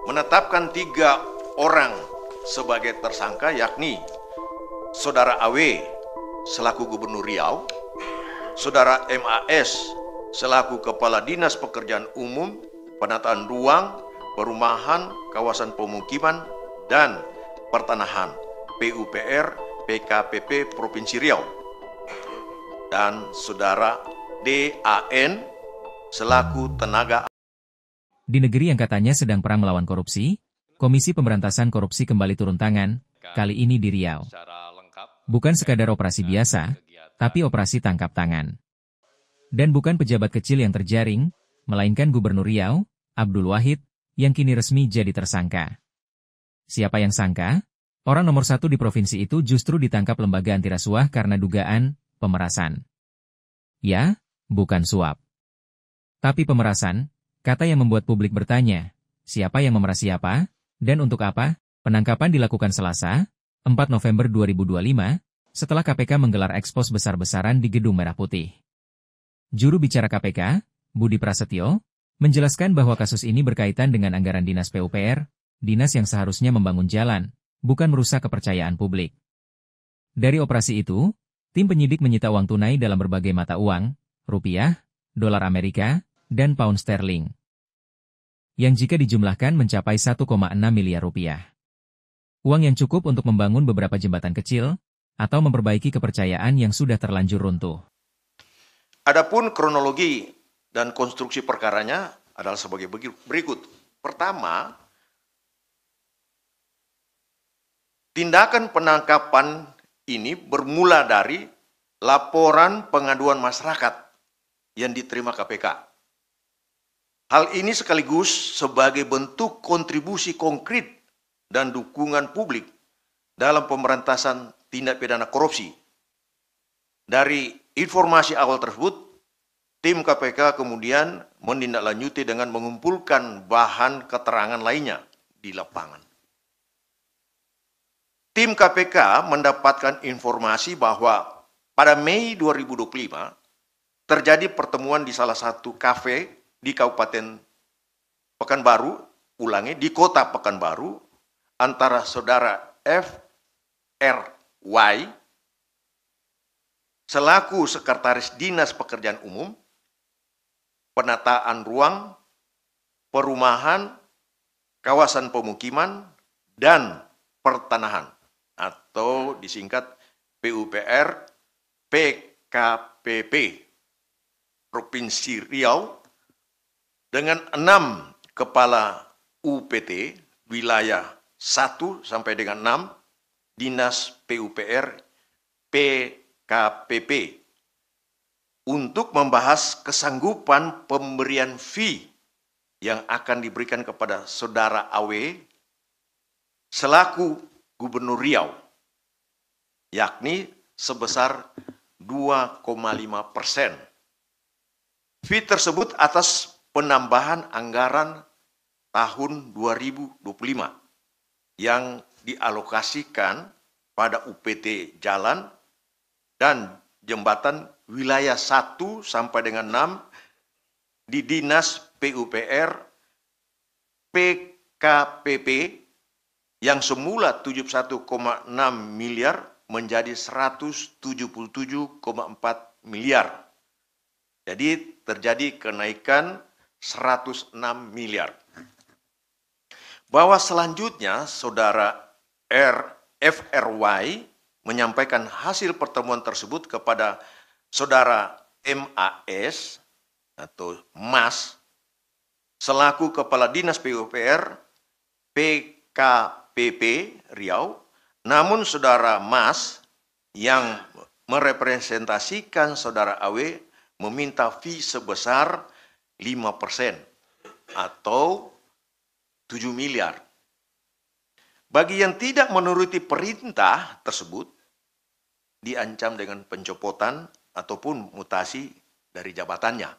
menetapkan 3 orang sebagai tersangka, yakni Saudara AW selaku Gubernur Riau, Saudara MAS selaku Kepala Dinas Pekerjaan Umum, Penataan Ruang, Perumahan, Kawasan Pemukiman, dan Pertanahan PUPR PKPP Provinsi Riau, dan Saudara DAN selaku tenaga. Di negeri yang katanya sedang perang melawan korupsi, Komisi Pemberantasan Korupsi kembali turun tangan, kali ini di Riau. Bukan sekadar operasi biasa, tapi operasi tangkap tangan. Dan bukan pejabat kecil yang terjaring, melainkan Gubernur Riau, Abdul Wahid, yang kini resmi jadi tersangka. Siapa yang sangka? Orang nomor 1 di provinsi itu justru ditangkap lembaga anti rasuah karena dugaan pemerasan. Ya, bukan suap. Tapi pemerasan, kata yang membuat publik bertanya, siapa yang memeras siapa, dan untuk apa? Penangkapan dilakukan Selasa, 4 November 2025, setelah KPK menggelar ekspos besar-besaran di Gedung Merah Putih. Juru bicara KPK, Budi Prasetyo, menjelaskan bahwa kasus ini berkaitan dengan anggaran Dinas PUPR, dinas yang seharusnya membangun jalan, bukan merusak kepercayaan publik. Dari operasi itu, tim penyidik menyita uang tunai dalam berbagai mata uang, rupiah, dolar Amerika, dan pound sterling, yang jika dijumlahkan mencapai 1,6 miliar rupiah. Uang yang cukup untuk membangun beberapa jembatan kecil, atau memperbaiki kepercayaan yang sudah terlanjur runtuh. Adapun kronologi dan konstruksi perkaranya adalah sebagai berikut. Pertama, tindakan penangkapan ini bermula dari laporan pengaduan masyarakat yang diterima KPK. Hal ini sekaligus sebagai bentuk kontribusi konkret dan dukungan publik dalam pemberantasan tindak pidana korupsi. Dari informasi awal tersebut, tim KPK kemudian menindaklanjuti dengan mengumpulkan bahan keterangan lainnya di lapangan. Tim KPK mendapatkan informasi bahwa pada Mei 2025 terjadi pertemuan di salah satu kafe di Kabupaten Pekanbaru, di Kota Pekanbaru, antara Saudara FRY selaku Sekretaris Dinas Pekerjaan Umum, Penataan Ruang, Perumahan, Kawasan Pemukiman, dan Pertanahan atau disingkat PUPR PKPP Provinsi Riau dengan 6 kepala UPT wilayah 1 sampai dengan 6 Dinas PUPR PKPP untuk membahas kesanggupan pemberian fee yang akan diberikan kepada Saudara AW selaku Gubernur Riau, yakni sebesar 2,5%. Fee tersebut atas penambahan anggaran tahun 2025 yang dialokasikan pada UPT jalan dan jembatan wilayah 1 sampai dengan 6 di Dinas PUPR PKPP yang semula 71,6 miliar menjadi 177,4 miliar. Jadi terjadi kenaikan 106 miliar. Bahwa selanjutnya Saudara FRY menyampaikan hasil pertemuan tersebut kepada Saudara MAS atau MAS selaku Kepala Dinas PUPR PKPP Riau, namun Saudara MAS yang merepresentasikan Saudara AW meminta fee sebesar 5% atau 7 miliar. Bagi yang tidak menuruti perintah tersebut, diancam dengan pencopotan ataupun mutasi dari jabatannya.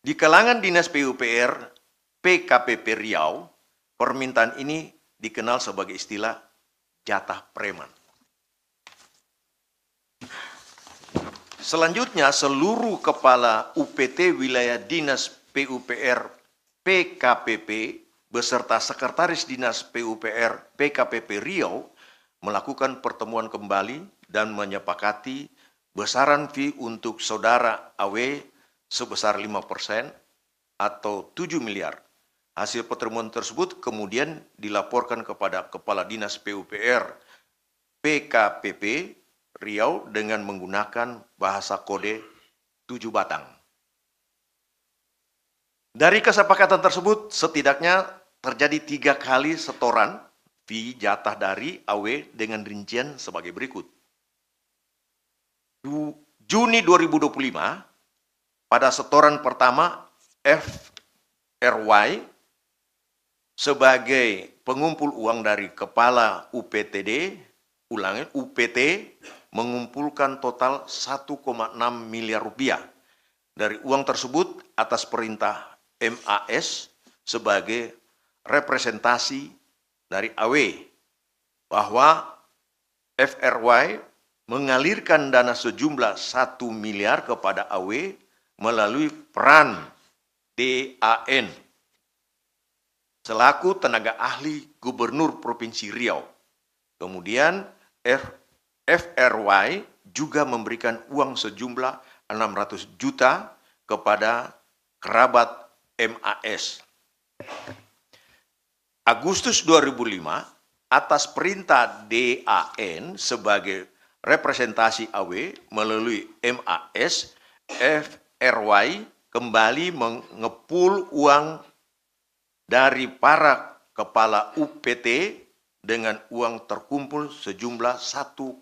Di kalangan Dinas PUPR PKPP Riau, permintaan ini dikenal sebagai istilah jatah preman. Selanjutnya, seluruh kepala UPT wilayah Dinas PUPR PKPP beserta Sekretaris Dinas PUPR PKPP Riau melakukan pertemuan kembali dan menyepakati besaran fee untuk saudara AW sebesar 5% atau 7 miliar. Hasil pertemuan tersebut kemudian dilaporkan kepada Kepala Dinas PUPR PKPP Riau dengan menggunakan bahasa kode 7 batang. Dari kesepakatan tersebut, setidaknya terjadi 3 kali setoran fee jatah dari AW dengan rincian sebagai berikut. Juni 2025, pada setoran pertama FRY sebagai pengumpul uang dari Kepala UPTD, UPT mengumpulkan total 1,6 miliar rupiah. Dari uang tersebut atas perintah MAS sebagai representasi dari AW bahwa FRY mengalirkan dana sejumlah 1 miliar kepada AW melalui peran DAN selaku tenaga ahli Gubernur Provinsi Riau. Kemudian FRY juga memberikan uang sejumlah 600 juta kepada kerabat MAS. Agustus 2005, atas perintah DAN sebagai representasi AW melalui MAS, FRY kembali mengepul uang dari para kepala UPT dengan uang terkumpul sejumlah 1,2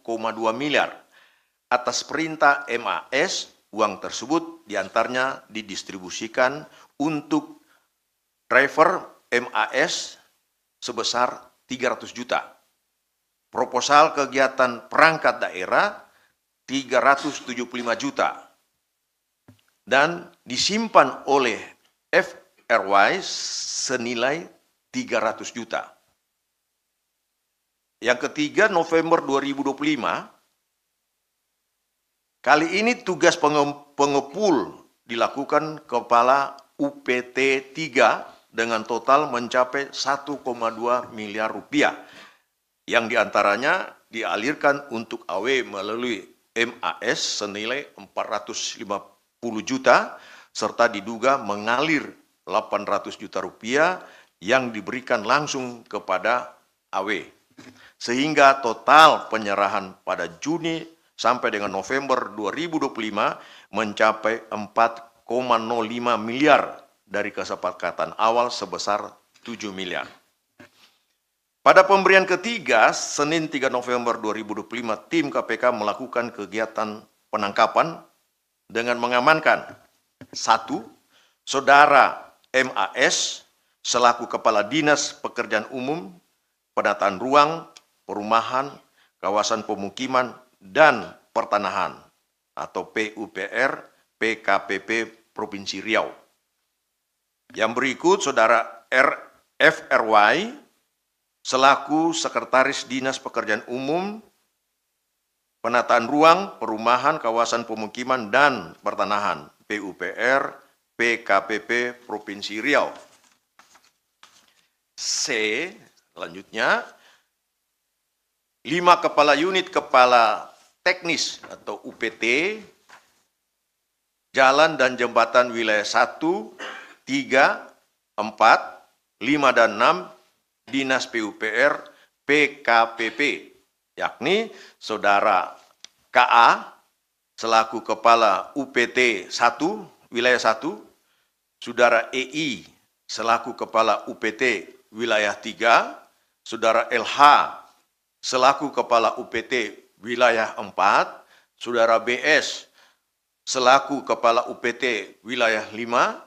miliar. Atas perintah MAS, uang tersebut diantaranya didistribusikan untuk driver MAS sebesar 300 juta. Proposal kegiatan perangkat daerah 375 juta. Dan disimpan oleh FRY senilai 300 juta. Yang ketiga, November 2025, kali ini tugas pengepul dilakukan Kepala UPT 3 dengan total mencapai 1,2 miliar rupiah, yang diantaranya dialirkan untuk AW melalui MAS senilai 450 juta, serta diduga mengalir 800 juta rupiah yang diberikan langsung kepada AW. Sehingga total penyerahan pada Juni sampai dengan November 2025 mencapai 4,05 miliar dari kesepakatan awal sebesar 7 miliar. Pada pemberian ketiga, Senin 3 November 2025, tim KPK melakukan kegiatan penangkapan dengan mengamankan 1. Saudara MAS selaku Kepala Dinas Pekerjaan Umum, Penataan Ruang, Perumahan, Kawasan Pemukiman, dan Pertanahan atau PUPR PKPP Provinsi Riau. Yang berikut, Saudara FRY selaku Sekretaris Dinas Pekerjaan Umum, Penataan Ruang, Perumahan, Kawasan Pemukiman, dan Pertanahan PUPR PKPP Provinsi Riau. C. Selanjutnya, 5 kepala unit kepala teknis atau UPT, jalan dan jembatan wilayah 1, 3, 4, 5, dan 6, Dinas PUPR PKPP, yakni Saudara KA selaku Kepala UPT 1, wilayah 1, Saudara EI selaku Kepala UPT wilayah 3, Saudara LH selaku Kepala UPT wilayah 4, Saudara BS selaku Kepala UPT wilayah 5,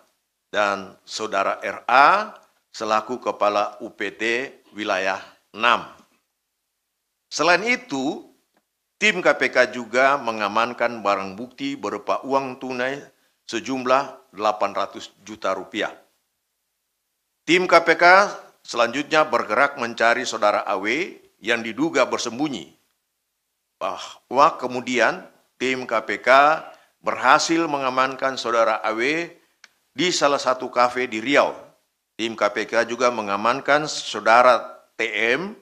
dan Saudara RA selaku Kepala UPT wilayah 6. Selain itu, tim KPK juga mengamankan barang bukti berupa uang tunai sejumlah 800 juta rupiah. Tim KPK selanjutnya bergerak mencari Saudara AW yang diduga bersembunyi. Bahwa kemudian tim KPK berhasil mengamankan Saudara AW di salah satu kafe di Riau tim KPK juga mengamankan saudara TM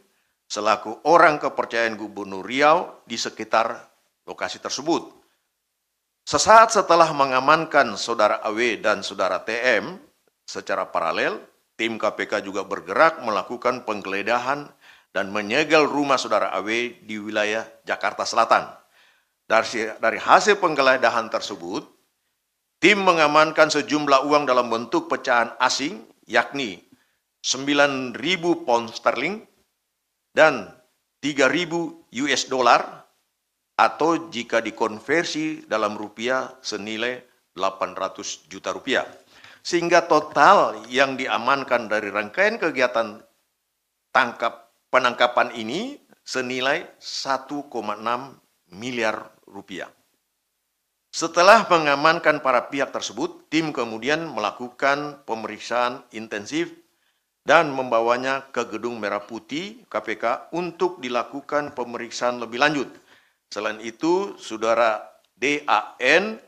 selaku orang kepercayaan Gubernur Riau di sekitar lokasi tersebut. Sesaat setelah mengamankan saudara AW dan saudara TM secara paralel, tim KPK juga bergerak melakukan penggeledahan dan menyegel rumah saudara AW di wilayah Jakarta Selatan. Dari hasil penggeledahan tersebut, tim mengamankan sejumlah uang dalam bentuk pecahan asing, yakni 9.000 pound sterling dan 3.000 US dollar, atau jika dikonversi dalam rupiah senilai 800 juta rupiah. Sehingga total yang diamankan dari rangkaian kegiatan penangkapan ini senilai 1,6 miliar rupiah. Setelah mengamankan para pihak tersebut, tim kemudian melakukan pemeriksaan intensif dan membawanya ke Gedung Merah Putih KPK untuk dilakukan pemeriksaan lebih lanjut. Selain itu, saudara DAN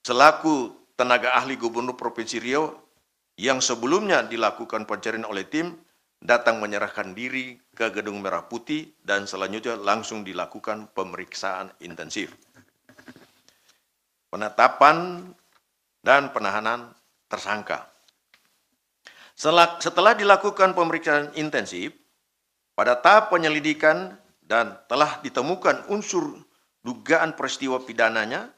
selaku tenaga ahli Gubernur Provinsi Riau yang sebelumnya dilakukan pencarian oleh tim datang menyerahkan diri ke Gedung Merah Putih dan selanjutnya langsung dilakukan pemeriksaan intensif. Penetapan dan penahanan tersangka. Setelah dilakukan pemeriksaan intensif, pada tahap penyelidikan dan telah ditemukan unsur dugaan peristiwa pidananya,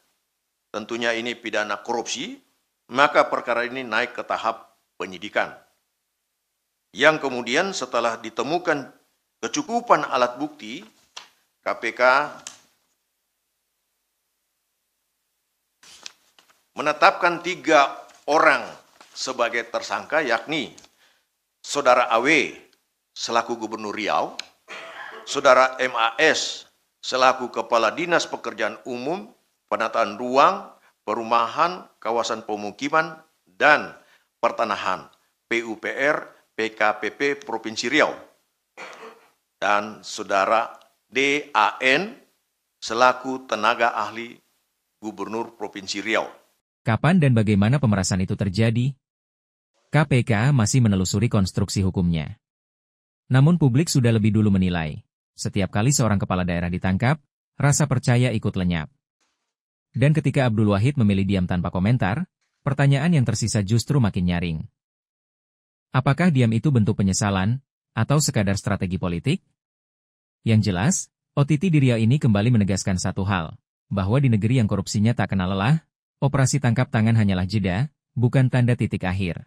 tentunya ini pidana korupsi, maka perkara ini naik ke tahap penyidikan. Yang kemudian setelah ditemukan kecukupan alat bukti, KPK menetapkan 3 orang sebagai tersangka, yakni saudara AW selaku Gubernur Riau, saudara MAS selaku Kepala Dinas Pekerjaan Umum, Penataan Ruang, Perumahan, Kawasan Pemukiman, dan Pertanahan PUPR PKPP Provinsi Riau, dan saudara DAN selaku tenaga ahli Gubernur Provinsi Riau. Kapan dan bagaimana pemerasan itu terjadi? KPK masih menelusuri konstruksi hukumnya. Namun publik sudah lebih dulu menilai, setiap kali seorang kepala daerah ditangkap, rasa percaya ikut lenyap. Dan ketika Abdul Wahid memilih diam tanpa komentar, pertanyaan yang tersisa justru makin nyaring. Apakah diam itu bentuk penyesalan, atau sekadar strategi politik? Yang jelas, OTT di Riau ini kembali menegaskan satu hal, bahwa di negeri yang korupsinya tak kenal lelah, operasi tangkap tangan hanyalah jeda, bukan tanda titik akhir.